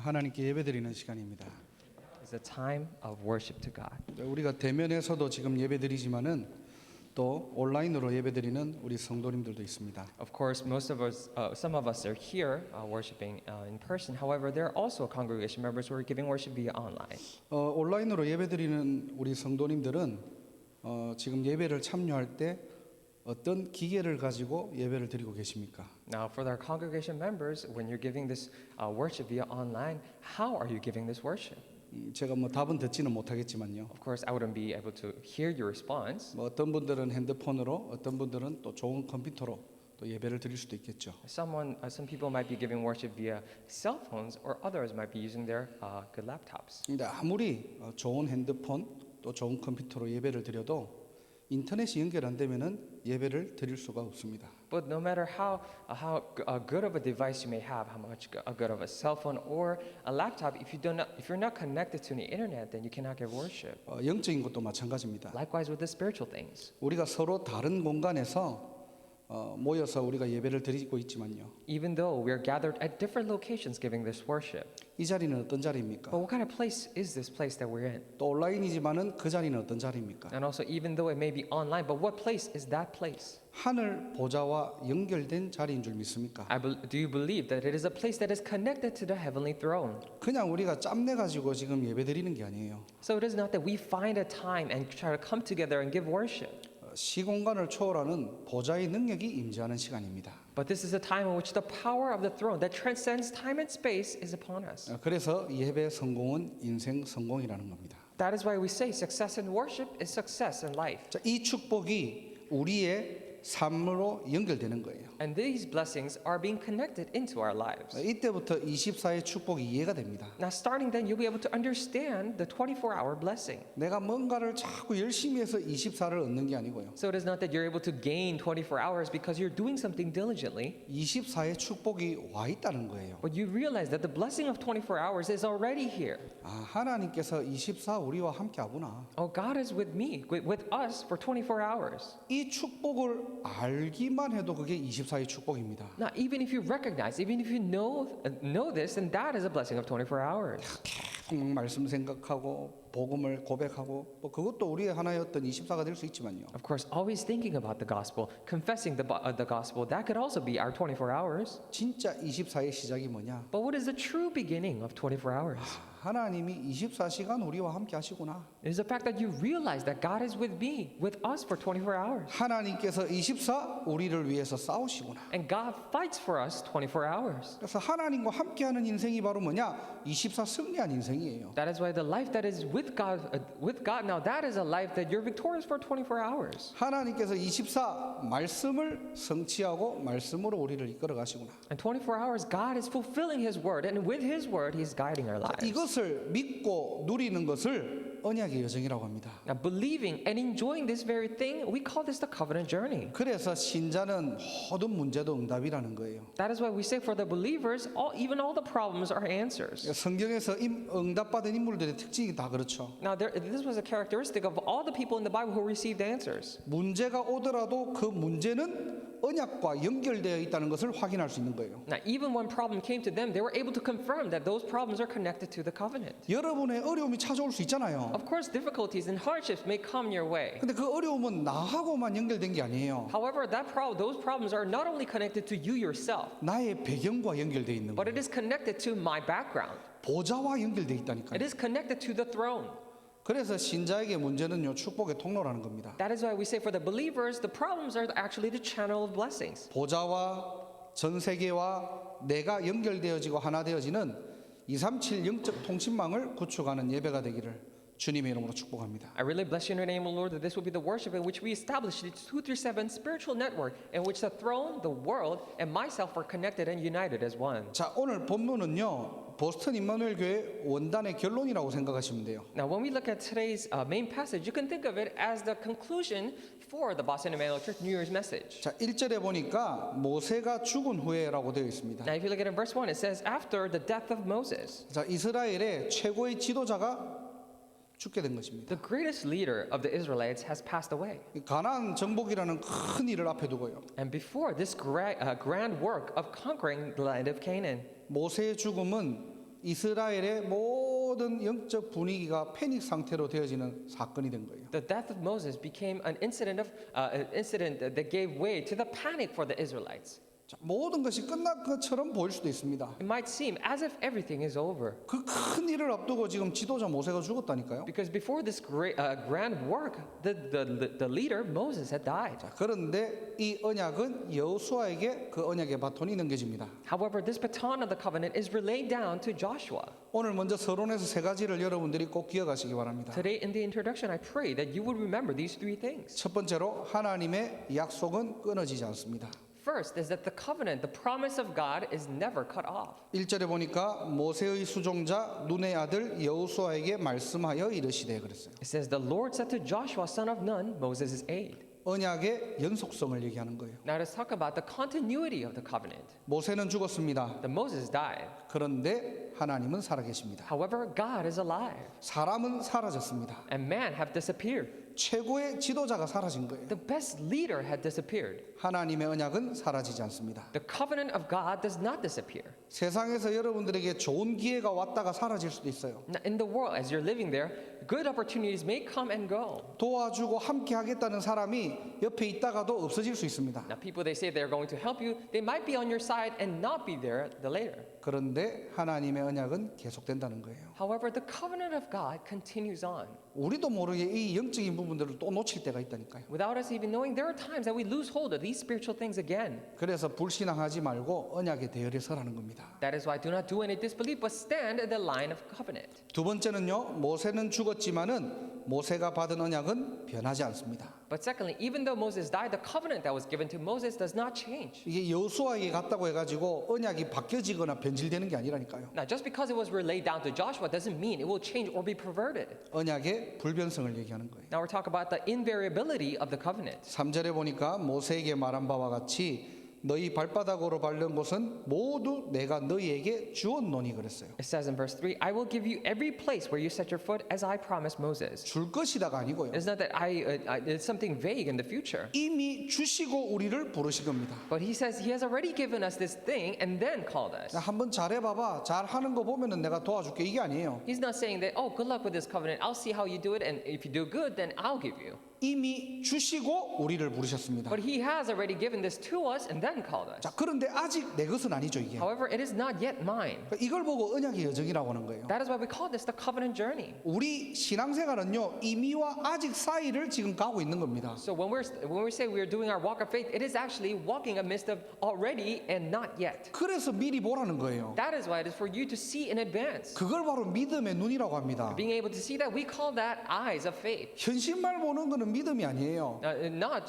하나님께 예배드리는 시간입니다. It's a time of worship to God. 우리가 대면에서도 지금 예배드리지만은 또 온라인으로 예배드리는 우리 성도님들도 있습니다. Of course, some of us are here worshiping in person. However, there are also congregation members who are giving worship via online. 온라인으로 예배드리는 우리 성도님들은 지금 예배를 참여할 때 어떤 기계를 가지고 예배를 드리고 계십니까? Now, for our congregation members, when you're giving this worship via online, how are you giving this worship? 제가 답은 듣지는 못하겠지만요. Of course, I wouldn't be able to hear your response. 어떤 분들은 핸드폰으로, 어떤 분들은 또 좋은 컴퓨터로 또 예배를 드릴 수도 있겠죠. Some people might be giving worship via cell phones, or others might be using their good laptops. 근데 아무리 좋은 핸드폰 또 좋은 컴퓨터로 예배를 드려도 인터넷이 연결 안 되면은 예배를 드릴 수가 없습니다. But no matter how good of a device you may have, how much good of a cell phone or a laptop, if you're not connected to the internet, then you cannot give worship. 영적인 것도 마찬가지입니다. Likewise with the spiritual things. 우리가 서로 다른 공간에서 모여서 우리가 예배를 드리고 있지만요. Even though we are gathered at different locations giving this worship, 이 자리는 어떤 자리입니까? but what kind of place is this place that we're in? 또 온라인이지만은 그 자리는 어떤 자리입니까? And also, even though it may be online, but what place is that place? 하늘 보좌와 연결된 자리인 줄 믿습니까? Do you believe that it is a place that is connected to the heavenly throne? 그냥 우리가 짬내 가지고 지금 예배 드리는 게 아니에요. So it is not that we find a time and try to come together and give worship. 시공간을 초월하는 보좌의 능력이 임재하는 시간입니다. But this is a time in which the power of the throne that transcends time and space is upon us. 그래서 예배 성공은 인생 성공이라는 겁니다. That is why we say success in worship is success in life. 자, 이 축복이 우리의 삶으로 연결되는 거예요. And these blessings are being connected into our lives. 이때부터 24의 축복이 이해가 됩니다. Now starting then you'll be able to understand the 24-hour blessing. 내가 뭔가를 자꾸 열심히 해서 24를 얻는 게 아니고요. So it is not that you're able to gain 24 hours because you're doing something diligently, 24의 축복이 와 있다는 거예요. but you realize that the blessing of 24 hours is already here. 하나님께서 24 우리와 함께 하구나. Oh, God is with me, with us for 24 hours. 이 축복을 알기만 해도 그게 24의 축복입니다. Now, even if you recognize, even if you know this, then that is a blessing of 24 hours. 계속 말씀 생각하고 복음을 고백하고 그것도 우리의 하나의 어떤 24가 될 수 있지만요. Of course, always thinking about the gospel, confessing the gospel, that could also be our 24 hours. 진짜 24의 시작이 뭐냐? But what is the true beginning of 24 hours? 하나님이 24시간 우리와 함께 하시구나. It is the fact that you realize that God is with me, with us for 24 hours. 하나님께서 24 우리를 위해서 싸우시구나. And God fights for us 24 hours. 그래서 하나님과 함께하는 인생이 바로 뭐냐? 24 승리한 인생이에요. That is why the life that is with God now, that is a life that you're victorious for 24 hours. 하나님께서 24 말씀을 성취하고 말씀으로 우리를 이끌어 가시구나. And 24 hours, God is fulfilling His word, and with His word, He's guiding our lives. 이것을 믿고 누리는 것을 언약의 여정이라고 합니다. Now, believing and enjoying this very thing, we call this the covenant journey. 그래서 신자는 모든 문제도 응답이라는 거예요. That is why we say for the believers, even all the problems are answers. 성경에서 응답받은 인물들의 특징이 다 그렇죠. Now, this was a characteristic of all the people in the Bible who received answers. 문제가 오더라도 그 문제는 언약과 연결되어 있다는 것을 확인할 수 있는 거예요. Now, even when problem came to them, they were able to confirm that those problems are connected to the covenant. 여러분의 어려움이 찾아올 수 있잖아요. Of course, difficulties and hardships may come your way. 근데 그 어려움은 나하고만 연결된 게 아니에요. However, those problems are not only connected to you yourself, 나의 배경과 연결되어 있는 but 거예요. it is connected to my background. 보좌와 연결되어 있다니까요. It is connected to the throne. 그래서 신자에게 문제는요 축복의 통로라는 겁니다. That is why we say for the believers, the problems are actually the channel of blessings. 보좌와 전 세계와 내가 연결되어지고 하나 되어지는 237 영적 통신망을 구축하는 예배가 되기를 주님의 이름으로 축복합니다. I really bless you in your name, O Lord, that this will be the worship in which we establish the 237 spiritual network in which the throne, the world, and myself are connected and united as one. 자, 오늘 본문은요 보스턴 임마누엘 교회 원단의 결론이라고 생각하시면 돼요. Now, when we look at today's main passage, you can think of it as the conclusion for the Boston Emmanuel Church New Year's message. 자, 1절에 보니까 모세가 죽은 후에라고 되어 있습니다. Now, if you look at it in verse 1, it says, after the death of Moses, 자, 이스라엘의 최고의 지도자가 죽게 된 것입니다. the greatest leader of the Israelites has passed away. 가나안 정복이라는 큰 일을 앞에 두고요. And before this grand work of conquering the land of Canaan, 모세의 죽음은 이스라엘의 모든 영적 분위기가 패닉 상태로 되어지는 사건이 된 거예요. The death of Moses became an incident that gave way to the panic for the Israelites. 자, 모든 것이 끝난 것처럼 보일 수도 있습니다. It might seem as if everything is over. 그 큰 일을 앞두고 지금 지도자 모세가 죽었다니까요. Because before this great, grand work, the leader, Moses, had died. 자, 그런데 이 언약은 여호수아에게 그 언약의 바톤이 넘겨집니다. However, this baton of the covenant is relayed down to Joshua. 오늘 먼저 서론에서 세 가지를 여러분들이 꼭 기억하시기 바랍니다. Today, in the introduction, I pray that you would remember these three things. 첫 번째로 하나님의 약속은 끊어지지 않습니다. First is that the covenant, the promise of God, is never cut off. 1절에 보니까 모세의 수종자 눈의 아들 여호수아에게 말씀하여 이르시되 그랬어요. It says, the Lord said to Joshua, son of Nun, Moses' aide. 언약의 연속성을 얘기하는 거예요. Now let's talk about the continuity of the covenant. 모세는 죽었습니다. That Moses died. 그런데 하나님은 살아계십니다. However, God is alive, 사람은 사라졌습니다. and man have disappeared. 최고의 지도자가 사라진 거예요. The best leader had disappeared. 하나님의 언약은 사라지지 않습니다. The covenant of God does not disappear. 세상에서 여러분들에게 좋은 기회가 왔다가 사라질 수도 있어요. Now, in the world, as you're living there, good opportunities may come and go. 도와주고 함께 하겠다는 사람이 옆에 있다가도 없어질 수 있습니다. Now, people they say they're going to help you, they might be on your side and not be there the later. 그런데 하나님의 언약은 계속된다는 거예요. However, the covenant of God continues on. 우리도 모르게 이 영적인 부분들을 또 놓칠 때가 있다니까요. Without us even knowing, there are times that we lose hold of these spiritual things again. 그래서 불신앙하지 말고 언약의 대열에 서라는 겁니다. That is why do not do any disbelief, but stand in the line of covenant. 두 번째는요. 모세는 죽었지만은 모세가 받은 언약은 변하지 않습니다. But secondly, even though Moses died, the covenant that was given to Moses does not change. 이게 여호수아에게 갔다고 해가지고 언약이 바뀌어지거나 변질되는 게 아니라니까요. Now, just because it was relayed down to Joshua doesn't mean it will change or be perverted. 언약의 불변성을 얘기하는 거예요. Now we're talking about the invariability of the covenant. 3절에 보니까 모세에게 말한 바와 같이 너희 발바닥으로 밟는 곳은 모두 내가 너희에게 주었노니 그랬어요. It says in verse 3, I will give you every place where you set your foot as I promised Moses. 줄 것이다가 아니고요. It's not that it's something vague in the future. 이미 주시고 우리를 부르신 겁니다. But he says he has already given us this thing and then called us. 한번 잘해봐봐. 잘하는 거 보면은 내가 도와줄게. 이게 아니에요. He's not saying that, oh, good luck with this covenant. I'll see how you do it. And if you do good, then I'll give you. 이미 주시고 우리를 부르셨습니다. But he has already given this to us and then called us. 자, 그런데 아직 내 것은 아니죠, 이게. However, it is not yet mine. 이걸 보고 언약의 여정이라고 하는 거예요. That is why we call this the covenant journey. 우리 신앙생활은요, 이미와 아직 사이를 지금 가고 있는 겁니다. So when we say we're doing our walk of faith, it is actually walking amidst of already and not yet. 그래서 미리 보라는 거예요. That is why it is for you to see in advance. 그걸 바로 믿음의 눈이라고 합니다. Being able to see that, we call that eyes of faith. 현실만 보는 거는 믿음이 아니에요. Not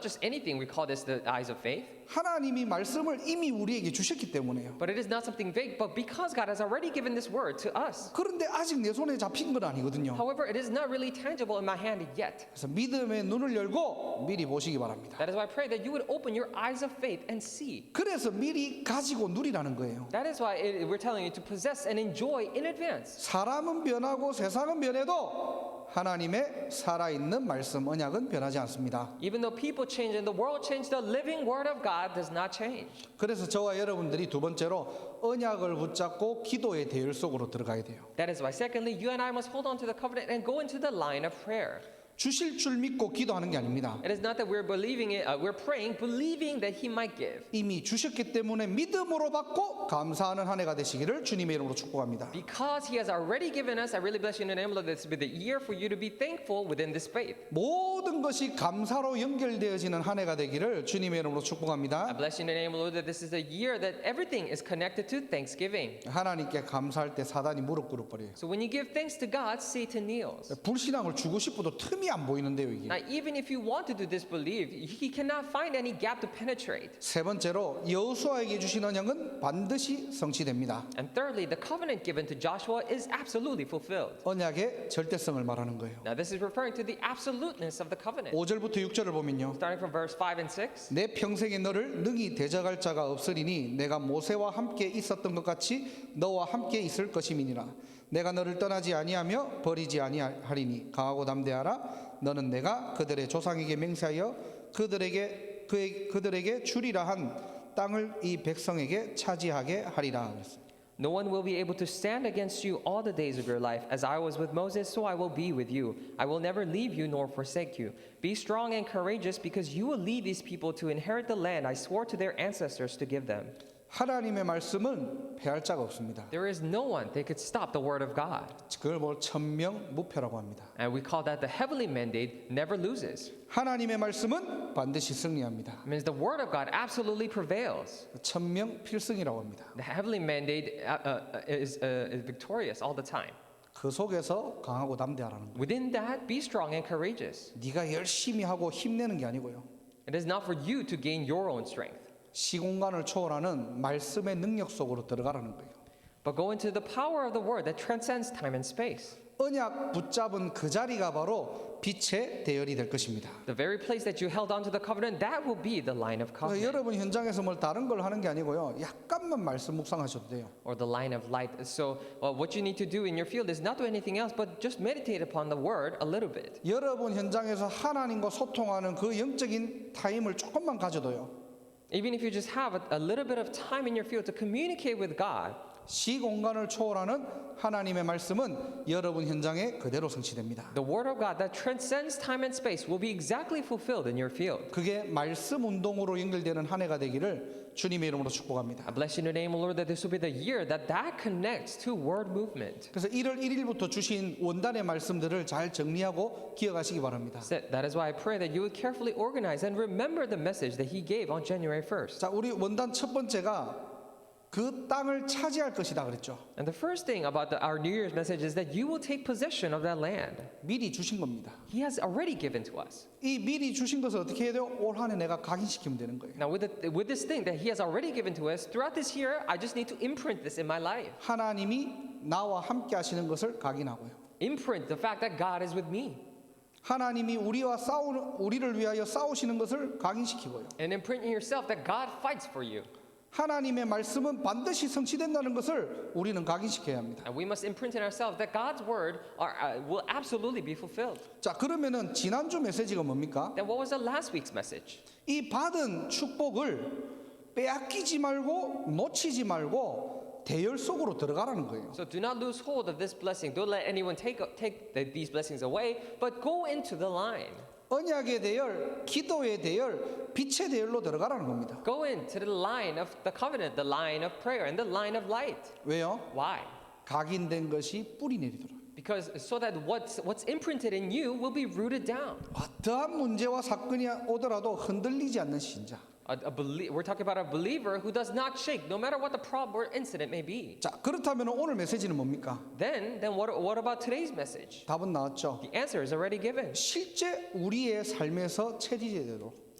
just anything. We call this the eyes of faith. 하나님이 말씀을 이미 우리에게 주셨기 때문에요. But it is not something vague. But because God has already given this word to us. 그런데 아직 내 손에 잡힌 건 아니거든요. However, it is not really tangible in my hand yet. 그래서 믿음의 눈을 열고 미리 보시기 바랍니다. That is why I pray that you would open your eyes of faith and see. 그래서 미리 가지고 누리라는 거예요. That is why we're telling you to possess and enjoy in advance. 사람은 변하고 세상은 변해도 하나님의 살아있는 말씀 언약은 변하지 않습니다. Even though people change and the world change, the living word of God does not change. 그래서 저와 여러분들이 두 번째로 언약을 붙잡고 기도의 대열 속으로 들어가야 돼요. That is why, secondly, you and I must hold on to the covenant and go into the line of prayer. 주실 줄 믿고 기도하는 게 아닙니다. It is not that we're believing it, we're praying, believing that He might give. 이미 주셨기 때문에 믿음으로 받고 감사하는 한 해가 되시기를 주님의 이름으로 축복합니다. Because He has already given us, I really bless you in the name of the Lord, this will be the year for you to be thankful within this faith. 모든 것이 감사로 연결되어지는 한 해가 되기를 주님의 이름으로 I 축복합니다. bless you in the name of the Lord that this is a year that everything is connected to Thanksgiving. 하나님께 감사할 때 사단이 무릎 꿇어버려요. So when you give thanks to God, Satan kneels. 불신앙을 주고 싶어도 틈이 안 보이는데요, 이게. Now, even if you want to do disbelief, he cannot find any gap to penetrate. 세 번째로 여호수아에게 주신 언약은 반드시 성취됩니다. And thirdly, the covenant given to Joshua is absolutely fulfilled. 언약의 절대성을 말하는 거예요. Now, this is referring to the absoluteness of the covenant. 5절부터 6절을 보면요. Starting from verse 5 and 6. 내 평생에 너를 능히 대적할 자가 없으리니 내가 모세와 함께 있었던 것 같이 너와 함께 있을 것임이니라. 내가 너를 떠나지 아니하며 버리지 아니하리니 강하고 담대하라. 너는 내가 그들의 조상에게 맹세하여 그들에게 주리라 한 땅을 이 백성에게 차지하게 하리라. 그랬어요. No one will be able to stand against you all the days of your life. As I was with Moses, so I will be with you. I will never leave you nor forsake you. Be strong and courageous, because you will lead these people to inherit the land I swore to their ancestors to give them. 하나님의 말씀은 패할 자가 없습니다. There is no one that could stop the word of God. 그걸 천명무패라고 합니다. And we call that the heavenly mandate never loses. 하나님의 말씀은 반드시 승리합니다. It means the word of God absolutely prevails. 천명필승이라고 합니다. The heavenly mandate is victorious all the time. 그 속에서 강하고 담대하라는 거예요. Within that, be strong and courageous. 네가 열심히 하고 힘내는 게 아니고요. It is not for you to gain your own strength, 시공간을 초월하는 말씀의 능력 속으로 들어가라는 거예요. but go into the power of the word that transcends time and space. 언약 붙잡은 그 자리가 바로 빛의 대열이 될 것입니다. The very place that you held onto the covenant, that will be the line of 그래서 covenant, 여러분 현장에서 뭘 다른 걸 하는 게 아니고요. 약간만 말씀 묵상하셔도 돼요. or the line of light. So what you need to do in your field is not do anything else, but just meditate upon the word a little bit. 여러분 현장에서 하나님과 소통하는 그 영적인 타임을 조금만 가져도요. Even if you just have a little bit of time in your field to communicate with God, 시공간을 초월하는 하나님의 말씀은 여러분 현장에 그대로 성취됩니다. the word of God that transcends time and space will be exactly fulfilled in your field. 그게 말씀 운동으로 연결되는 한 해가 되기를 주님의 이름으로 축복합니다. I bless you in the name of the Lord that this will be the year that connects to word movement. 그래서 1월 1일부터 주신 원단의 말씀들을 잘 정리하고 기억하시기 바랍니다. So that is why I pray that you would carefully organize and remember the message that he gave on January 1st. 자, 우리 원단 첫 번째가 그 땅을 차지할 것이다 그랬죠. And the first thing about our New Year's message is that you will take possession of that land. 미리 주신 겁니다. He has already given to us. 이 미리 주신 것을 어떻게 해야 돼요? 올 한 해 내가 각인시키면 되는 거예요. Now with this thing that he has already given to us, throughout this year, I just need to imprint this in my life. 하나님이 나와 함께 하시는 것을 각인하고요. Imprint the fact that God is with me. 하나님이 우리를 위하여 싸우시는 것을 각인시키고요. And imprint in yourself that God fights for you. 하나님의 말씀은 반드시 성취된다는 것을 우리는 각인시켜야 합니다. And we must imprint in ourselves that God's word will absolutely be fulfilled. 자, 그러면은 지난주 메시지가 뭡니까? Then what was the last week's message? 이 받은 축복을 빼앗기지 말고 놓치지 말고 대열 속으로 들어가라는 거예요. So do not lose hold of this blessing. Don't let anyone take these blessings away, but go into the line. 언약의 대열, 기도의 대열, 빛의 대열로 들어가라는 겁니다. Go into the line of the covenant, the line of prayer, and the line of light. 왜요? Why? 각인된 것이 뿌리 내리도록. Because so that what's imprinted in you will be rooted down. 어떠한 문제와 사건이 오더라도 흔들리지 않는 신자. We're talking about a believer who does not shake, no matter what the problem or incident may be. 자, 그렇다면 오늘 메시지는 뭡니까? Then what about today's message? 답은 나왔죠. The answer is already given. 실제 우리의 삶에서 체질이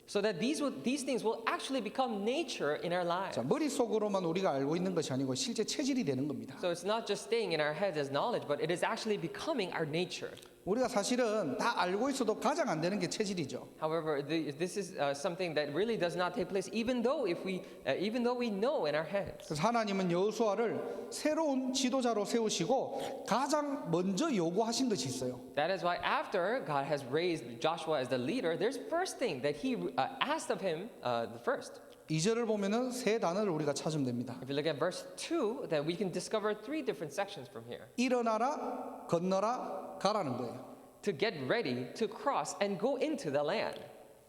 So that these things will actually become nature in our lives. 자, 머릿속으로만 우리가 알고 있는 것이 아니고 실제 체질이 되는 겁니다. So it's not just staying in our heads as knowledge, but it is actually becoming our nature. 우리가 사실은 다 알고 있어도 가장 안 되는 게 체질이죠. However, this is something that really does not take place, even though we know in our heads. 그래서 하나님은 여호수아를 새로운 지도자로 세우시고 가장 먼저 요구하신 것이 있어요. That is why after God has raised Joshua as the leader, there's first thing that he asked of him the first. 2절을 보면은 세 단어를 우리가 찾으면 됩니다. If you look at verse 2, then we can discover three different sections from here. 일어나라, 건너라, 가라는 거예요. To get ready, to cross, and go into the land.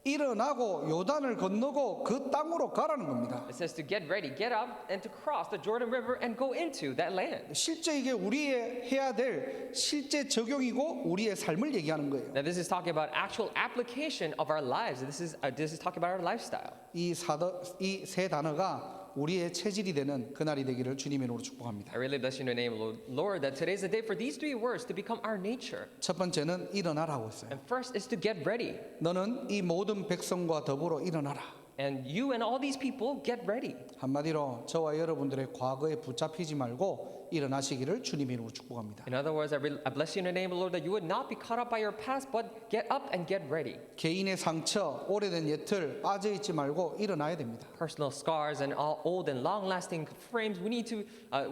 일어나고 요단을 건너고 그 땅으로 가라는 겁니다. It says to get ready, get up, and to cross the Jordan River and go into that land. 실제 이게 우리의 해야 될 실제 적용이고 우리의 삶을 얘기하는 거예요. Now this is talking about actual application of our lives. This is talking about our lifestyle. 이 세 단어가 우리의 체질이 되는 그날이 되기를 주님의 이름으로 축복합니다. I really bless you in the name of the Lord that today's the day for these three words to become our nature. 첫 번째는 일어나라고 했어요. And first is to get ready. 너는 이 모든 백성과 더불어 일어나라. And you and all these people get ready. 한마디로 저와 여러분들의 과거에 붙잡히지 말고 일어나시기를 주님의 이름으로 축복합니다. In other words, I bless you in the name of the Lord that you would not be caught up by your past, but get up and get ready. 개인의 상처, 오래된 예틀 빠져 있지 말고 일어나야 됩니다. Personal scars and all old and long-lasting frames, we need to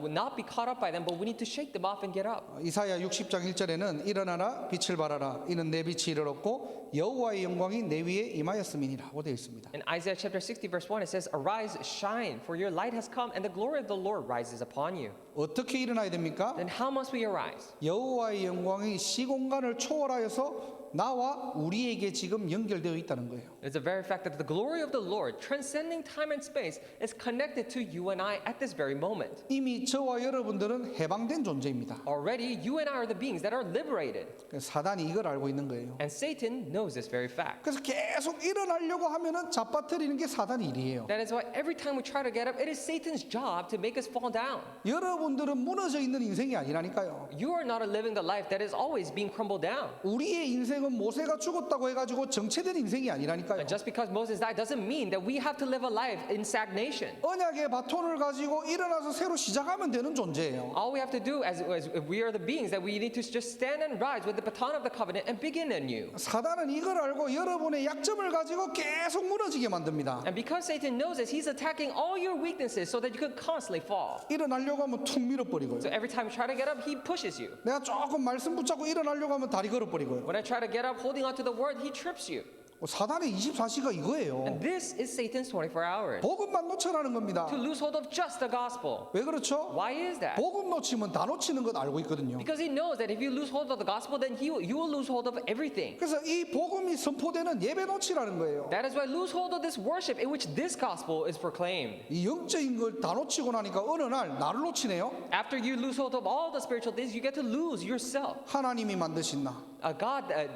not be caught up by them, but we need to shake them off and get up. 이사야 60장 1절에는 일어나라 빛을 발하라 이는 내 빛이 이르렀고 여호와의 영광이 내 위에 임하였음이니라고 되어 있습니다. In Isaiah chapter 60 verse 1 it says, "Arise, shine, for your light has come and the glory of the Lord rises upon you." 어떻게 일어나야 됩니까? then how must we arise? 여호와의 영광이 시공간을 초월하여서 나와 우리에게 지금 연결되어 있다는 거예요. It's the very fact that the glory of the Lord, transcending time and space, is connected to you and I at this very moment. 이미 저와 여러분들은 해방된 존재입니다. Already, you and I are the beings that are liberated. 사단이 이걸 알고 있는 거예요. And Satan knows this very fact. 그래서 계속 일어나려고 하면은 잡아뜨리는 게 사단의 일이에요. That is why every time we try to get up, it is Satan's job to make us fall down. 여러분들은 무너져 있는 인생이 아니라니까요. You are not living the life that is always being crumbled down. 우리의 인생은 모세가 죽었다고 해가지고 정체된 인생이 아니라니까요. And just because Moses died doesn't mean that we have to live a life in stagnation. 언약의 바톤을 가지고 일어나서 새로 시작하면 되는 존재예요. All we have to do as we are the beings that we need to just stand and rise with the baton of the covenant and begin anew. 사단은 이걸 알고 여러분의 약점을 가지고 계속 무너지게 만듭니다. And because Satan knows this, he's attacking all your weaknesses so that you could constantly fall. 일어나려고 하면 툭 밀어버리고요. So every time you try to get up, he pushes you. 내가 조금 말씀 붙잡고 일어나려고 하면 다리 걸어버리고요. When I try to get up holding onto the word, he trips you. 사단의 24시가 이거예요. And this is Satan's 24 hours. 복음만 놓쳐라는 겁니다. To lose hold of just the gospel. 왜 그렇죠? Why is that? 복음 놓치면 다 놓치는 것 알고 있거든요. Because he knows that if you lose hold of the gospel, then you will lose hold of everything. 그래서 이 복음이 선포되는 예배 놓치라는 거예요. That is why lose hold of this worship in which this gospel is proclaimed. 이 영적인 걸 다 놓치고 나니까 어느 날 나를 놓치네요. After you lose hold of all the spiritual things, you get to lose yourself. 하나님이 만드신 나,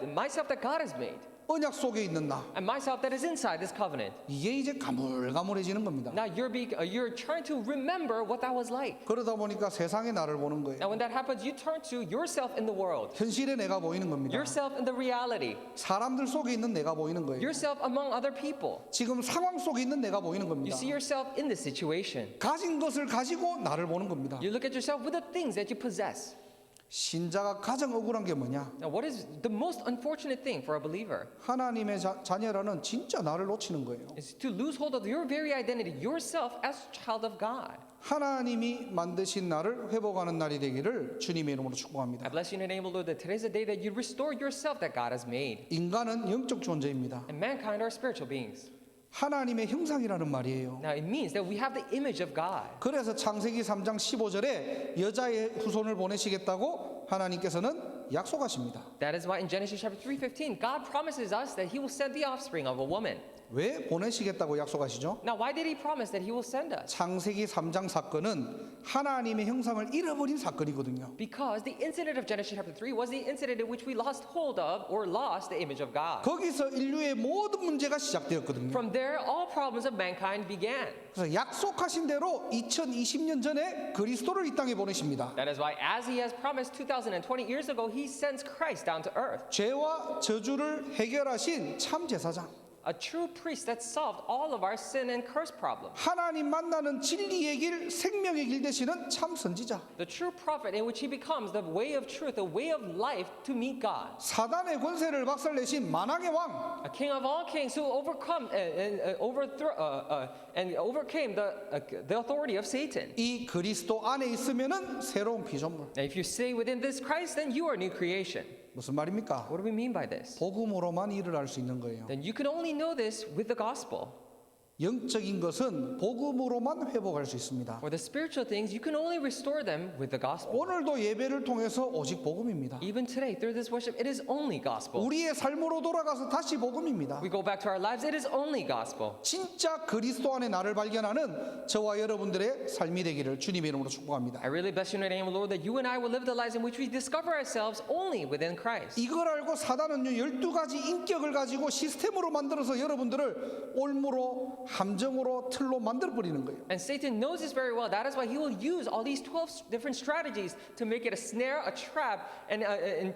Myself that God has made, 언약 속에 있는 나, and myself that is inside this covenant. 이게 이제 가물가물해지는 겁니다. Now you're trying to remember what that was like. 그러다 보니까 세상의 나를 보는 거예요. Now when that happens, you turn to yourself in the world, 현실의 내가 보이는 겁니다. yourself in the reality, 사람들 속에 있는 내가 보이는 거예요. yourself among other people. 지금 상황 속에 있는 내가 보이는 You 겁니다. see yourself in this situation. 가진 것을 가지고 나를 보는 겁니다. You look at yourself with the things that you possess. 신자가 가장 억울한 게 뭐냐? Now what is the most unfortunate thing for a believer? 하나님의 자녀라는 진짜 나를 놓치는 거예요. Is to lose hold of your very identity, yourself as a child of God. 하나님이 만드신 나를 회복하는 날이 되기를 주님의 이름으로 I 축복합니다. bless you in the name of the Lord that today's the day that you restore yourself that God has made. 인간은 영적 존재입니다. And mankind are spiritual beings. 하나님의 형상이라는 말이에요. Now it means that we have the image of God. 그래서 창세기 3장 15절에 여자의 후손을 보내시겠다고 하나님께서는 약속하십니다. That is why in Genesis chapter 3:15, God promises us that He will send the offspring of a woman. 왜 보내시겠다고 약속하시죠? Now why did He promise that He will send us? 창세기 3장 사건은 하나님의 형상을 잃어버린 사건이거든요. Because the incident of Genesis chapter 3 was the incident in which we lost hold of or lost the image of God. 거기서 인류의 모든 문제가 시작되었거든요. From there, all problems of mankind began. 그래서 약속하신 대로 2020년 전에 그리스도를 이 땅에 보내십니다. That is why, as He has promised 2020 years ago, He sends Christ down to earth. 죄와 저주를 해결하신 참 제사장. A true priest that solved all of our sin and curse problems. 하나님 만나는 진리의 길, 생명의 길 되시는 참 선지자. The true prophet in which he becomes the way of truth, the way of life to meet God. 사단의 권세를 박살내신 만왕의 왕. A king of all kings who overcame the authority of Satan. 이 그리스도 안에 있으면은 새로운 피조물. Now, if you stay within this Christ, then you are new creation. 무슨 말입니까? What do we mean by this? 복음으로만 일을 할 수 있는 거예요. Then you can only know this with the gospel. 영적인 것은 복음으로만 회복할 수 있습니다. For the spiritual things, you can only restore them with the gospel. 오늘도 예배를 통해서 오직 복음입니다. Even today, through this worship, it is only gospel. 우리의 삶으로 돌아가서 다시 복음입니다. We go back to our lives, it is only gospel. 진짜 그리스도 안에 나를 발견하는 저와 여러분들의 삶이 되기를 주님의 이름으로 축복합니다. I really bless you in the name of the Lord that you and I will live the lives in which we discover ourselves only within Christ. 이걸 알고 사단은요 12가지 인격을 가지고 시스템으로 만들어서 여러분들을 올무로 함정으로 틀로 만들어 버리는 거예요. And Satan knows this very well. That is why he will use all these 12 different strategies to make it a snare, a trap, and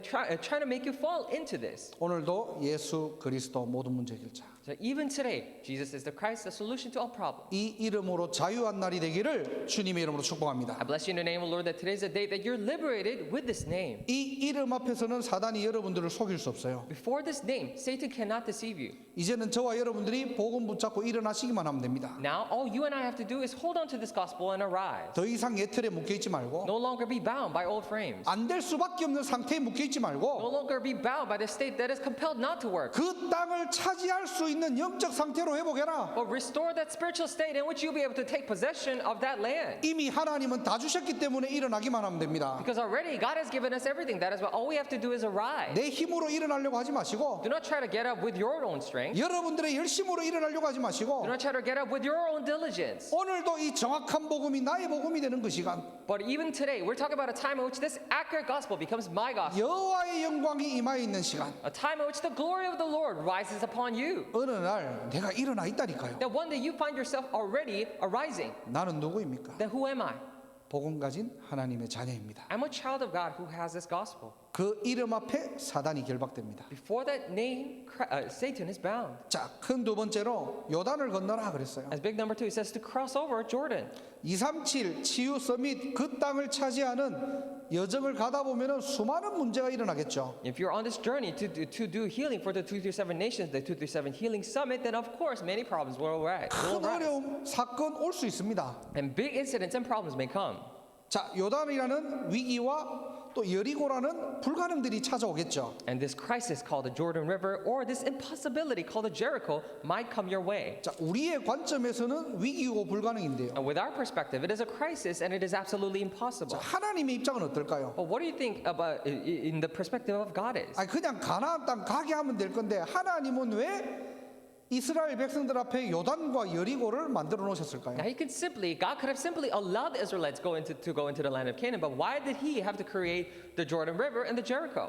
trying to make you fall into this. 오늘도 예수 그리스도 모든 문제 해결자. So even today, Jesus is the Christ, the solution to all problems. 이 이름으로 자유한 날이 되기를 주님의 이름으로 축복합니다. I bless you in the name of the Lord that today is the day that you're liberated with this name. 이 이름 앞에서는 사단이 여러분들을 속일 수 없어요. Before this name, Satan cannot deceive you. 이제는 저와 여러분들이 복음 붙잡고 일어나시기만 하면 됩니다. Now, all you and I have to do is hold on to this gospel and arise. 더 이상 옛틀에 묶여 있지 말고 No longer be bound by old frames. 안 될 수밖에 없는 상태에 묶여 있지 No 말고 longer be bound by the state that is compelled not to work. 그 땅을 차지할 수 있는 영적 상태로 회복해라. But restore that spiritual state in which you'll be able to take possession of that land. 이미 하나님은 다 주셨기 때문에 일어나기만 하면 됩니다. Because already God has given us everything. That is what all we have to do is arise. 내 힘으로 일어나려고 하지 마시고 Do not try to get up with your own strength. 여러분들의 열심으로 일어나려고 하지 마시고 Do not try to get up with your own diligence. 오늘도 이 정확한 복음이 나의 복음이 되는 그 시간, But even today, we're talking about a time in which this accurate gospel becomes my gospel. 여호와의 영광이 임하에 있는 시간, A time in which the glory of the Lord rises upon you. 어느 날 내가 일어나 있다니까요. That one day you find yourself already arising. 나는 누구입니까? Then who am I? 복음 가진 하나님의 자녀입니다. I'm a child of God who has this gospel. 그 이름 앞에 사단이 결박됩니다. Before that name, Satan is bound. 자, 큰 두 번째로 요단을 건너라 그랬어요. As big number two, it says to cross over Jordan. 237 치유 서밋 그 땅을 차지하는 여정을 가다 보면은 수많은 문제가 일어나겠죠. If you're on this journey to do healing for the 237 nations, the 237 healing summit, then of course many problems will arise. 큰 어려움, 사건 올 수 있습니다. And big incidents and problems may come. 자, 요단이라는 위기와 또 여리고라는 불가능들이 찾아오겠죠. And this crisis called the Jordan River or this impossibility called the Jericho might come your way. 자, 우리의 관점에서는 위기고 불가능인데요. And with our perspective, it is a crisis and it is absolutely 자, impossible. 하나님의 입장은 어떨까요? But what do you think about in the perspective of God is? 아니, 그냥 가나안 땅 가게 하면 될 건데 하나님은 왜 이스라엘 백성들 앞에 요단과 여리고를 만들어 놓으셨을까요? Now God could have simply allowed the Israelites to go into the land of Canaan, but why did He have to create the Jordan River and the Jericho?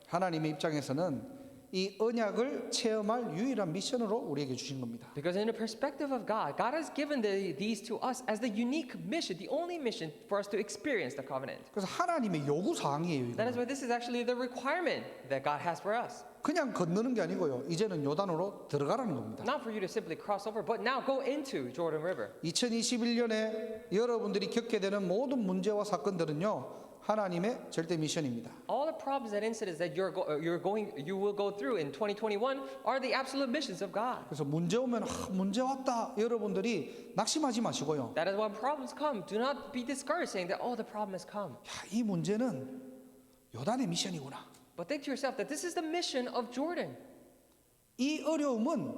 하나님의 입장에서는 이 언약을 체험할 유일한 미션으로 우리에게 주신 겁니다. Because in the perspective of God, God has given these to us as the unique mission, the only mission for us to experience the covenant. 그래서 하나님의 요구 사항이에요. That 이거. is why this is actually the requirement that God has for us. 그냥 건너는 게 아니고요. 이제는 요단으로 들어가라는 겁니다. Not for you to simply cross over, but now go into Jordan River. 2021년에 여러분들이 겪게 되는 모든 문제와 사건들은요. 하나님의 절대 미션입니다. All the problems and incidents that you will go through in 2021 are the absolute missions of God. 그래서 문제 오면 문제 왔다. 여러분들이 낙심하지 마시고요. That is when problems come. Do not be discouraged saying that, oh, the problem has come. 야, 이 문제는 요단의 미션이구나. But think to yourself that this is the mission of Jordan. 이 어려움은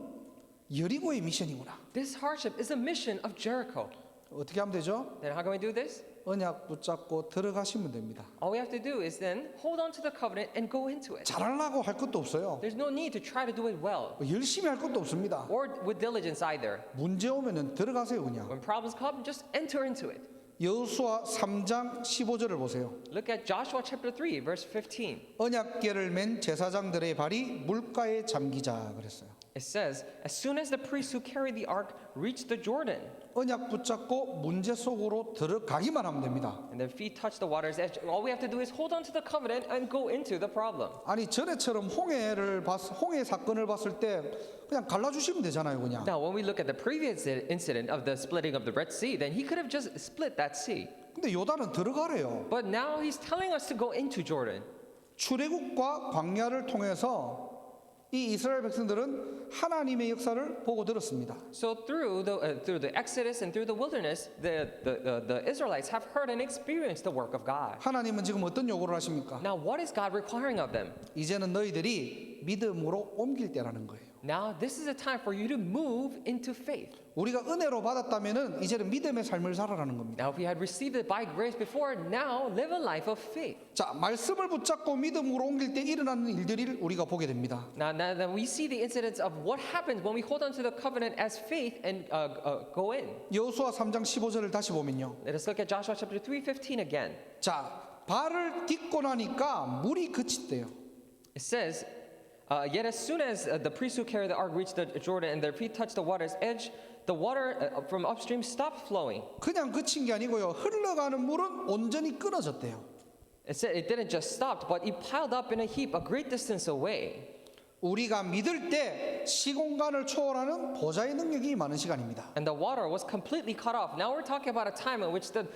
여리고의 미션이구나. This hardship is the mission of Jericho. 어떻게 하면 되죠? Then how can we do this? 언약 붙잡고 들어가시면 됩니다. All we have to do is then hold on to the covenant and go into it. 잘하려고 할 것도 없어요. There's no need to try to do it well 열심히 할 것도 없습니다. or with diligence either. 문제 오면은 들어가세요 그냥. When problems come, just enter into it. 여호수아 3장 15절을 보세요. Look at Joshua chapter 3, verse 15. 언약궤를 맨 제사장들의 발이 물가에 잠기자 그랬어요. It says, as soon as the priests who carried the ark reached the Jordan, 언약 붙잡고 문제 속으로 들어가기만 하면 됩니다. and their feet touched the water's edge, all we have to do is hold on to the covenant and go into the problem. 아니 전에처럼 홍해 사건을 봤을 때 그냥 갈라주시면 되잖아요 그냥. Now, when we look at the previous incident of the splitting of the Red Sea, then he could have just split that sea. 근데 요단은 들어가래요. But now he's telling us to go into Jordan. 출애굽과 광야를 통해서 이 이스라엘 백성들은 하나님의 역사를 보고 들었습니다. So through the Exodus and through the wilderness, the Israelites have heard and experienced the work of God. 하나님은 지금 어떤 요구를 하십니까? Now, what is God requiring of them? 이제는 너희들이 믿음으로 옮길 때라는 거예요. Now, this is a time for you to move into faith. 우리가 은혜로 받았다면은 이제는 믿음의 삶을 살아라는 겁니다. Now, if we had received it by grace before, now live a life of faith. 자, 말씀을 붙잡고 믿음으로 옮길 때 일어나는 일들을 우리가 보게 됩니다. Now we see the incidents of what happens when we hold on to the covenant as faith and go in. 여호수아 3장 15절을 다시 보면요. Let us look at Joshua chapter 3:15 again. 자, 발을 딛고 나니까 물이 그쳤대요. It says, yet as soon as the priests who carried the ark reached the Jordan and their feet touched the water's edge, the water from upstream stopped flowing. 그냥 그친 게 아니고요. 흘러가는 물은 온전히 끊어졌대요. It said it didn't just stop, but it piled up in a heap a great distance away. 우리가 믿을 때 시공간을 초월하는 보좌의 능력이 많은 시간입니다. And the water was completely cut off. Now we're talking about a time in which the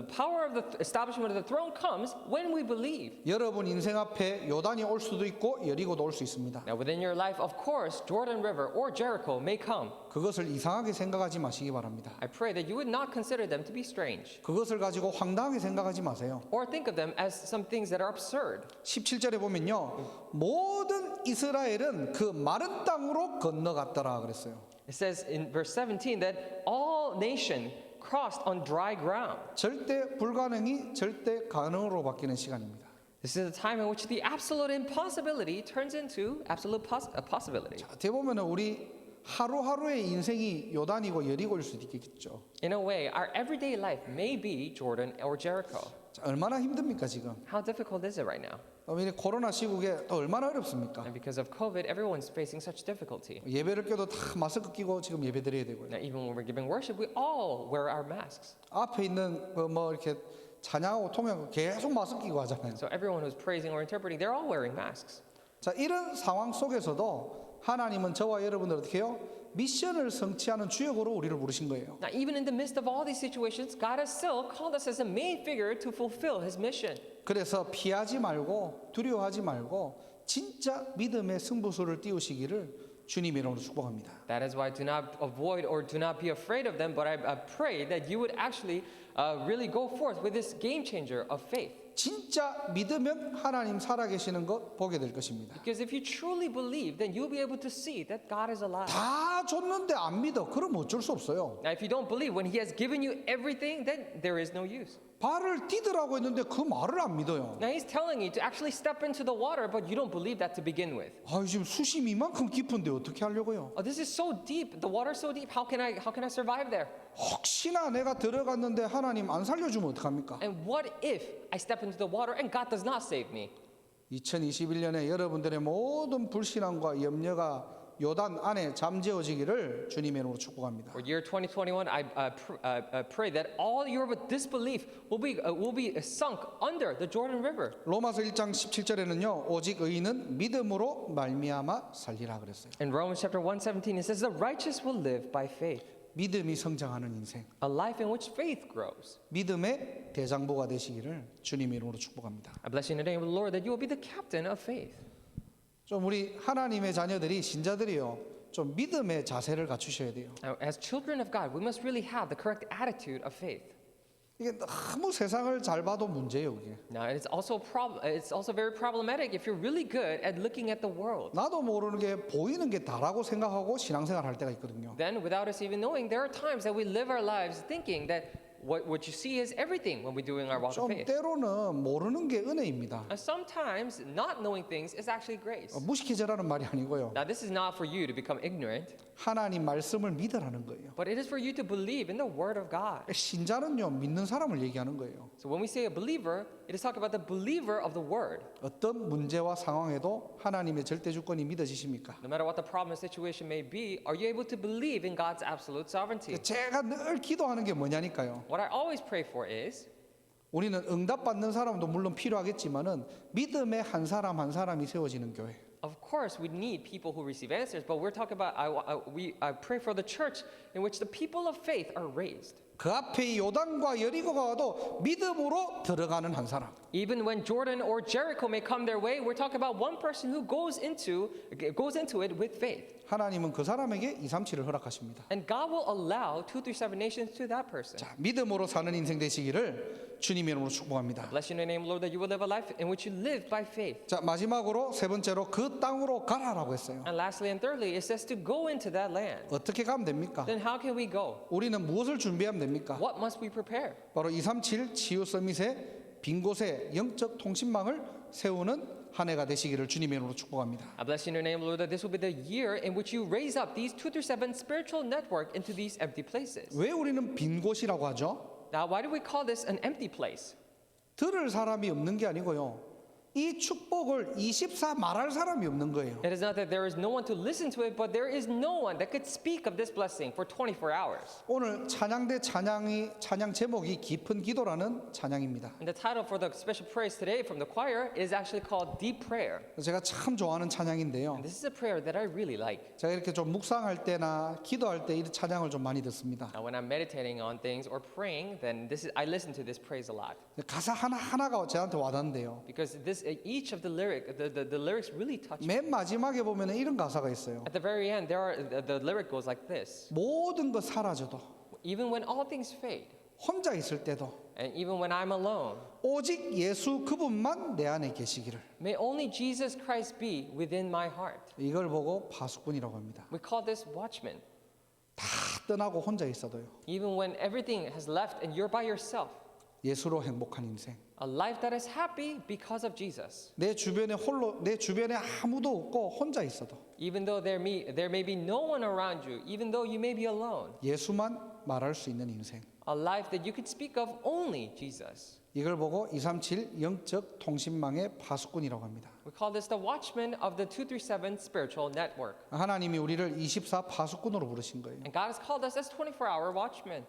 power of the establishment of the throne comes when we believe. 여러분 인생 앞에 요단이 올 수도 있고 여리고도 올 수 있습니다. Now within your life, of course, Jordan River or Jericho may come. 그것을 이상하게 생각하지 마시기 바랍니다. I pray that you would not consider them to be strange 그것을 가지고 황당하게 생각하지 마세요. or think of them as some things that are absurd. 17절에 보면요. 모든 이스라엘은 그 마른 땅으로 건너갔더라 그랬어요. It says in verse 17 that all nation crossed on dry ground. 절대 불가능이 절대 가능으로 바뀌는 시간입니다. This is a time in which the absolute impossibility turns into absolute possibility. 자, 어떻게 보면 우리 하루하루의 인생이 요단이고 여리고일 수도 있겠죠. In a way, our everyday life may be Jordan or Jericho. 자, 얼마나 힘듭니까 지금? How difficult is it right now? 이 코로나 시국에 또 얼마나 어렵습니까? And because of COVID, everyone's facing such difficulty. 예배를 껴도 다 마스크 끼고 지금 예배 드려야 되고요. Now, even when we're giving worship, we all wear our masks. 앞에 있는 뭐 이렇게 찬양하고 통역하고 계속 마스크 끼고 하잖아요. So everyone who's praising or interpreting, they're all wearing masks. 자, 이런 상황 속에서도 하나님은 저와 여러분들 어떻게 해요? 미션을 성취하는 주역으로 우리를 부르신 거예요. Now, even in the midst of all these situations, God has still called us as a main figure to fulfill His mission. 그래서 피하지 말고 두려워하지 말고 진짜 믿음의 승부수를 띄우시기를 주님의 이름으로 축복합니다. That is why do not avoid or do not be afraid of them, but I pray that you would actually really go forth with this game changer of faith. 진짜 믿으면 하나님 살아계시는 것 보게 될 것입니다. Because if you truly believe, then you'll be able to see that God is alive. 다 줬는데 안 믿어. 그럼 어쩔 수 없어요. Now, if you don't believe, when He has given you everything, then there is no use. 발을 디드라고 했는데 그 말을 안 믿어요. Now, He's telling you to actually step into the water, but you don't believe that to begin with. 아, 지금 수심이 이만큼 깊은데 어떻게 하려고요? Oh, this is so deep. The water's so deep. How can I survive there? 혹시나 내가 들어갔는데 하나님 안 살려주면 어떡합니까? And what if I step into the water and God does not save me? 2021년에 여러분들의 모든 불신앙과 염려가 요단 안에 잠재워지기를 주님의 이름으로 축복합니다. For year 2021, I pray that all your disbelief will be sunk under the Jordan River. 로마서 1장 17절에는요. 오직 의인은 믿음으로 말미암아 살리라 그랬어요. In Romans chapter 1:17, it says, "The righteous will live by faith." 믿음이 성장하는 인생, A life in which faith grows. 믿음의 대장부가 되시기를 주님의 이름으로 축복합니다. I bless you in the name of the Lord that you will be the captain of faith. 좀 우리 하나님의 자녀들이 신자들이요. 좀 믿음의 자세를 갖추셔야 돼요. Now, as children of God, we must really have the correct attitude of faith. 이게 너무 세상을 잘 봐도 문제예요, 이게. Now, it's also very problematic if you're really good at looking at the world. 나도 모르는 게 보이는 게 다라고 생각하고 신앙생활 할 때가 있거든요. Then, without us even knowing, there are times that we live our lives thinking that what you see is everything when we're doing our walk of 좀 faith. 때로는 모르는 게 은혜입니다. And sometimes not knowing things is actually grace. 무식해져라는 말이 아니고요. Now, this is not for you to become ignorant, 하나님 말씀을 믿으라는 거예요. but it is for you to believe in the Word of God. 신자는요, 믿는 사람을 얘기하는 거예요. So when we say a believer, it is talking about the believer of the Word. 어떤 문제와 상황에도 하나님의 절대 주권이 믿어지십니까? No matter what the problem or situation may be, are you able to believe in God's absolute sovereignty? 제가 늘 기도하는 게 뭐냐니까요. What I always pray for is 우리는 응답받는 사람도 물론 필요하겠지만은 믿음의 한 사람 한 사람이 세워지는 교회. of course, we need people who receive answers, but we're talking about, I pray for the church in which the people of faith are raised. 그 앞에 요단과 여리고가 와도 믿음으로 들어가는 한 사람. Even when Jordan or Jericho may come their way, we're talking about one person who goes into it with faith. 하나님은 그 사람에게 237을 허락하십니다. And God will allow 237 nations to that person. 자, 믿음으로 사는 인생 되시기를 주님의 이름으로 축복합니다. Bless you in the name, Lord, that you will live a life in which you live by faith. 자, 마지막으로 세 번째로 그 땅으로 가라라고 했어요. And lastly and thirdly, it says to go into that land. 어떻게 가면 됩니까? Then how can we go? 우리는 무엇을 준비하면 됩니까? What must we prepare? 바로 237 치유 서밋의 빈 곳에 영적 통신망을 세우는 한 해가 되시기를 주님의 이름으로 축복합니다. I bless you in your name, Lord, that this will be the year in which you raise up these 237 spiritual network into these empty places. 왜 우리는 빈 곳이라고 하죠? Now, why do we call this an empty place? 들을 사람이 없는 게 아니고요. 이 축복을 24 말할 사람이 없는 거예요. It is not that there is no one to listen to it, but there is no one that could speak of this blessing for 24 hours. 오늘 찬양대 찬양 제목이 깊은 기도라는 찬양입니다. And the title for the special praise today from the choir is actually called Deep Prayer. 제가 참 좋아하는 찬양인데요. And this is a prayer that I really like. 제가 이렇게 좀 묵상할 때나 기도할 때 이 찬양을 좀 많이 듣습니다. Now, when I'm meditating on things or praying, then I listen to this praise a lot. 가사 하나하나가 저한테 와닿는데요. Because each of the lyrics really touch me. 맨 마지막에 보면 이런 가사가 있어요. At the very end, the lyric goes like this. 모든 것 사라져도 Even when all things fade, 혼자 있을 때도 And even when I'm alone, 오직 예수 그분만 내 안에 계시기를. may only Jesus Christ be within my heart. 이걸 보고 파수꾼이라고 합니다. We call this watchman. 다 떠나고 혼자 있어도요. Even when everything has left and you're by yourself. 예수로 행복한 인생. A life that is happy because of Jesus. 내 주변에 아무도 없고 혼자 있어도 Even though there may be no one around you, even though you may be alone. 예수만 말할 수 있는 인생. A life that you could speak of only Jesus. 이걸 보고 237 영적 통신망의 파수꾼이라고 합니다. We call this the watchman of the 237 spiritual network. 하나님이 우리를 24 파수꾼으로 부르신 거예요. And God has called us as 24-hour watchmen.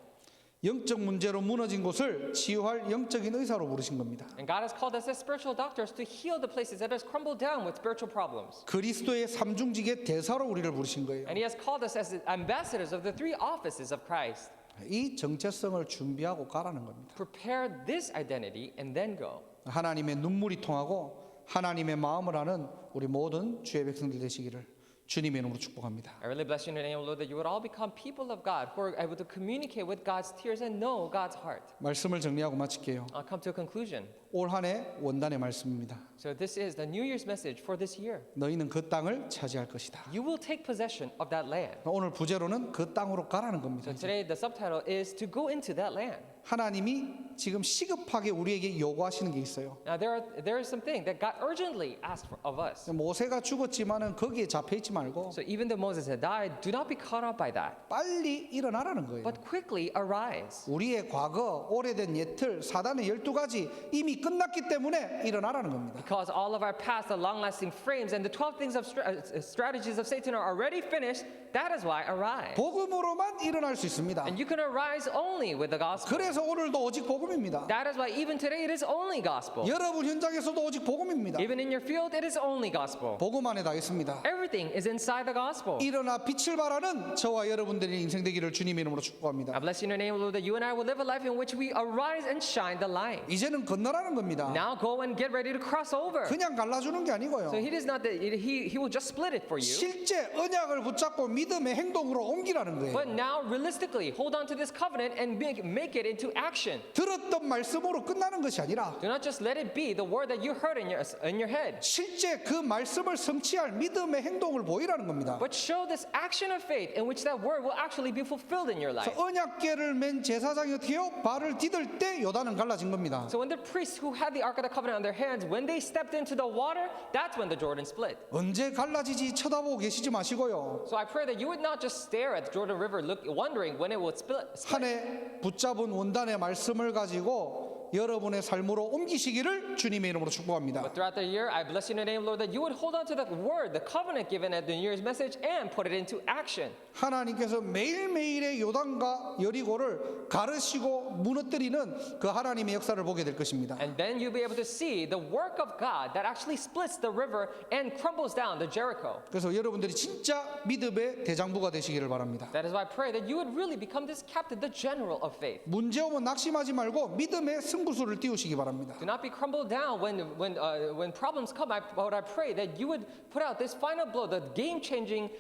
영적 문제로 무너진 곳을 치유할 영적인 의사로 부르신 겁니다. And God has called us as spiritual doctors to heal the places that has crumbled down with spiritual problems. 그리스도의 삼중직의 대사로 우리를 부르신 거예요. And He has called us as ambassadors of the three offices of Christ. 이 정체성을 준비하고 가라는 겁니다. Prepare this identity and then go. 하나님의 눈물이 통하고 하나님의 마음을 아는 우리 모든 주의 백성들 되시기를 주님의 이름으로 축복합니다. I really bless you in the name of the Lord that you would all become people of God who are able to communicate with God's tears and know God's heart. 말씀을 정리하고 마칠게요. I'll come to a conclusion. 올 한 해 원단의 말씀입니다. So this is the New Year's message for this year. 너희는 그 땅을 차지할 것이다. You will take possession of that land. 오늘 부제로는 그 땅으로 가라는 겁니다. So today the subtitle is to go into that land. 하나님이 지금 시급하게 우리에게 요구하시는 게 있어요. Now there is something that God urgently asked of us. 모세가 죽었지만은 거기에 잡혀 있지 말고 So even though Moses had died, do not be caught up by that, 빨리 일어나라는 거예요. but quickly arise. 우리의 과거, 오래된 옛틀, 사단의 12가지 이미 끝났기 때문에 일어나라는 겁니다. Because all of our past, the long-lasting frames, and the 12 things of strategies of Satan are already finished, that is why arise. 복음으로만 일어날 수 있습니다. And you can arise only with the gospel. 그래서 오늘도 오직 복음입니다. That is why even today it is only gospel. 여러분 현장에서도 오직 복음입니다. Even in your field, it is only gospel. 복음 안에 다 있습니다. Everything is inside the gospel. 일어나 빛을 발하는 저와 여러분들의 인생 되기를 주님의 이름으로 I 축복합니다. bless you in the name of the Lord that you and I will live a life in which we arise and shine the light. 이제는 건너라는 겁니다. Now go and get ready to cross over. 그냥 갈라주는 게 아니고요. So he does not that he will just split it for you. 실제 언약을 붙잡고 믿음의 행동으로 옮기라는 거예요. But now realistically hold on to this covenant and make it into action. 들었던 말씀으로 끝나는 것이 아니라 Do not just let it be the word that you heard in your head, 실제 그 말씀을 성취할 믿음의 행동을 보이라는 겁니다. but show this action of faith in which that word will actually be fulfilled in your life. 그래서 언약궤를 맨 제사장이 어떻게 해요? 발을 디딜 때 요단은 갈라진 겁니다. So when the priests who had the Ark of the Covenant on their hands, when they stepped into the water, that's when the Jordan split. 언제 갈라지지 쳐다보고 계시지 마시고요. So I pray that you would not just stare at the Jordan River wondering when it would split. 한 해 붙잡은 원단의 말씀을 가지고 여러분의 삶으로 옮기시기를 주님의 이름으로 축복합니다. But throughout the year, I bless you in the name, Lord, that you would hold on to the word, the covenant given at the New Year's message, and put it into action. 하나님께서 매일매일의 요단과 여리고를 가르시고 무너뜨리는 그 하나님의 역사를 보게 될 것입니다. And then you'll be able to see the work of God that actually splits the river and crumbles down the Jericho. 그래서 여러분들이 진짜 믿음의 대장부가 되시기를 바랍니다. That is why I pray that you would really become this captain, the general of faith. 문제 오면 낙심하지 말고 믿음의 승부수를 띄우시기 바랍니다. Do not be crumbled down when problems come. But I pray that you would put out this final blow, the game-changing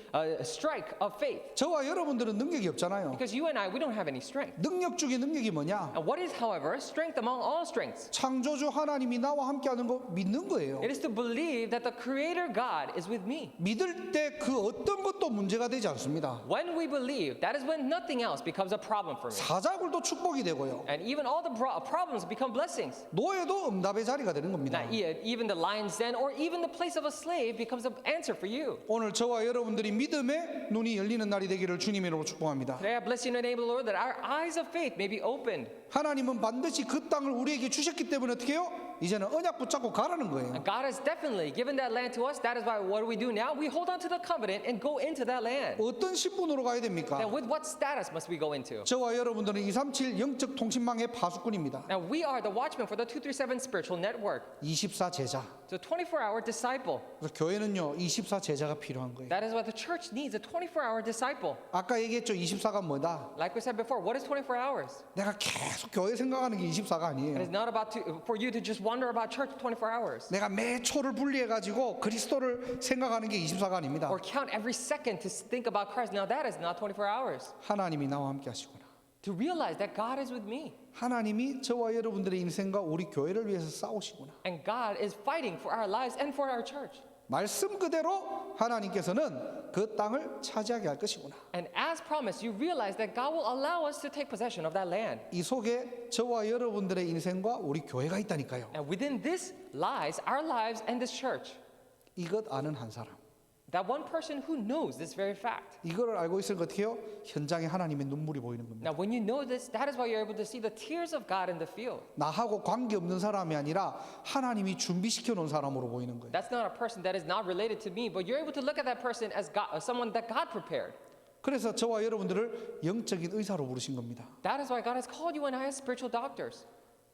strike of faith. 저와 여러분들은 능력이 없잖아요. Because you and I, we don't have any strength. 능력 중에 능력이 뭐냐? And what is, however, strength among all strengths? 창조주 하나님이 나와 함께하는 거 믿는 거예요. It is to believe that the Creator God is with me. 믿을 때 그 어떤 것도 문제가 되지 않습니다. When we believe, that is when nothing else becomes a problem for me. 사자굴도 축복이 되고요. And even all the problems become blessings. 노예도 응답의 자리가 되는 겁니다. Now, even the lion's den or even the place of a slave becomes an answer for you. 오늘 저와 여러분들이 믿음의 눈이 열리는 날이 되기를 주님의 이름으로 축복합니다. Today I bless you in the name of the Lord that our eyes of faith may be opened. 하나님은 반드시 그 땅을 우리에게 주셨기 때문에 어떻게 해요? 이제는 언약 붙잡고 가라는 거예요. And God has definitely given that land to us. That is why what do we do now? We hold on to the covenant and go into that land. 어떤 신분으로 가야 됩니까? Now with what status must we go into? 저와 여러분들은 237 영적 통신망의 파수꾼입니다. Now we are the watchmen for the 237 spiritual network. 24 제자. So 24-hour disciple. 그래서 교회는요 24 제자가 필요한 거예요. That is why the church needs a 24-hour disciple. 아까 얘기했죠 24가 뭐다? Like we said before, what is 24 hours? 내가 계속 교회 생각하는 게 24가 It 아니에요. is not about for you to just wonder about church 24 hours. 내가 매 초를 분리해가지고 그리스도를 생각하는 게 24가 아닙니다. Or count every second to think about Christ. Now that is not 24 hours. 하나님이 나와 함께 하시구나. to realize that God is with me. 하나님이 저와 여러분들의 인생과 우리 교회를 위해서 싸우시구나. And God is fighting for our lives and for our church. 말씀 그대로 하나님께서는 그 땅을 차지하게 할 것이구나. And as promised, you realize that God will allow us to take possession of that land. 이 속에 저와 여러분들의 인생과 우리 교회가 있다니까요. And within this lies our lives and this church. 이것 아는 한 사람. That one person who knows this very fact. 이거를 알고 있으니까 어떻게 해요? 현장에 하나님의 눈물이 보이는 겁니다. Now, when you know this, that is why you're able to see the tears of God in the field. 나하고 관계없는 사람이 아니라 하나님이 준비시켜 놓은 사람으로 보이는 거예요. That's not a person that is not related to me, but you're able to look at that person as God, someone that God prepared. 그래서 저와 여러분들을 영적인 의사로 부르신 겁니다. That is why God has called you and I as spiritual doctors.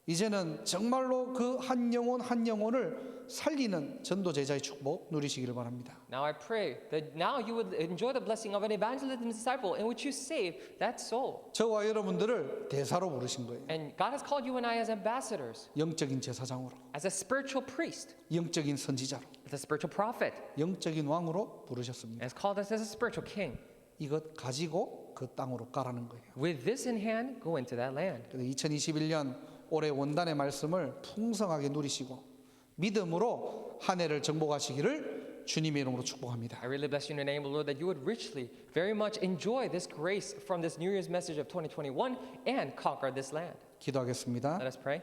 이제는 정말로 그 한 영혼 한 영혼을 살리는 전도 제자의 축복 누리시기를 바랍니다. Now I pray that now you would enjoy the blessing of an evangelism disciple in which you save that soul. 저와 여러분들을 대사로 부르신 거예요. And God has called you and I as ambassadors, 영적인 제사장으로, as a spiritual priest, 영적인 선지자로, as a spiritual prophet, 영적인 왕으로 부르셨습니다. and has called us as a spiritual king. 이것 가지고 그 땅으로 가라는 거예요. With this in hand, go into that land. 그래서 2021년 올해 원단의 말씀을 풍성하게 누리시고 믿음으로 한 해를 정복하시기를 주님의 이름으로 축복합니다. I really bless you in the name of the Lord that you would richly, very much enjoy this grace from this New Year's message of 2021 and conquer this land. 기도하겠습니다. Let us pray.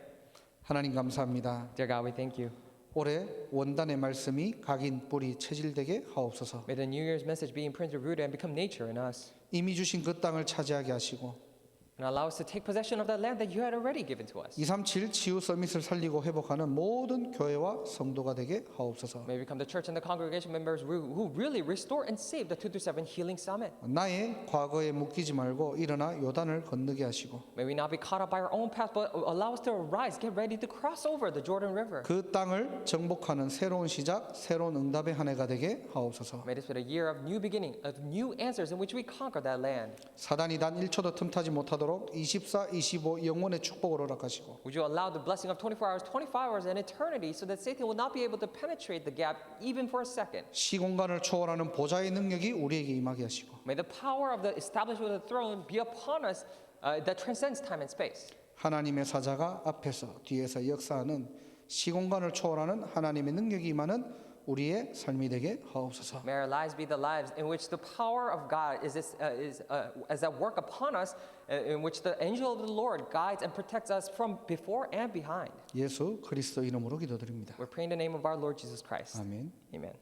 하나님 감사합니다. Dear God, we thank you. 올해 원단의 말씀이 각인 뿌리 체질되게 하옵소서. May the New Year's message be imprinted, rooted, and become nature in us. 이미 주신 그 땅을 차지하게 하시고 And allow us to take possession of that land that you had already given to us. 237 치유 서밋을 살리고 회복하는 모든 교회와 성도가 되게 하옵소서. May we become the church and the congregation members who really restore and save the 237 Healing Summit. 나의 과거에 묶이지 말고 일어나 요단을 건너게 하시고 May we not be caught up by our own past, but allow us to arise, get ready to cross over the Jordan River. 그 땅을 정복하는 새로운 시작, 새로운 응답의 한 해가 되게 하옵소서. May this be a year of new beginning, of new answers in which we conquer that land. 사단이 단 1초도 틈타지 못하도록 24, 25 영원의 축복을 허락하시고 Would you allow the blessing of 24 hours, 25 hours, and eternity so that Satan will not be able to penetrate the gap even for a second? 시공간을 초월하는 보좌의 능력이 우리에게 임하게 하시고 May the power of the establishment of the throne be upon us that transcends time and space. 하나님의 사자가 앞에서 뒤에서 역사하는 시공간을 초월하는 하나님의 능력이 임하는 우리의 삶이 되게 하옵소서. May our lives be the lives in which the power of God is at work upon us, in which the angel of the Lord guides and protects us from before and behind. 예수 그리스도 이름으로 기도드립니다. We're praying in the name of our Lord Jesus Christ. 아멘. Amen.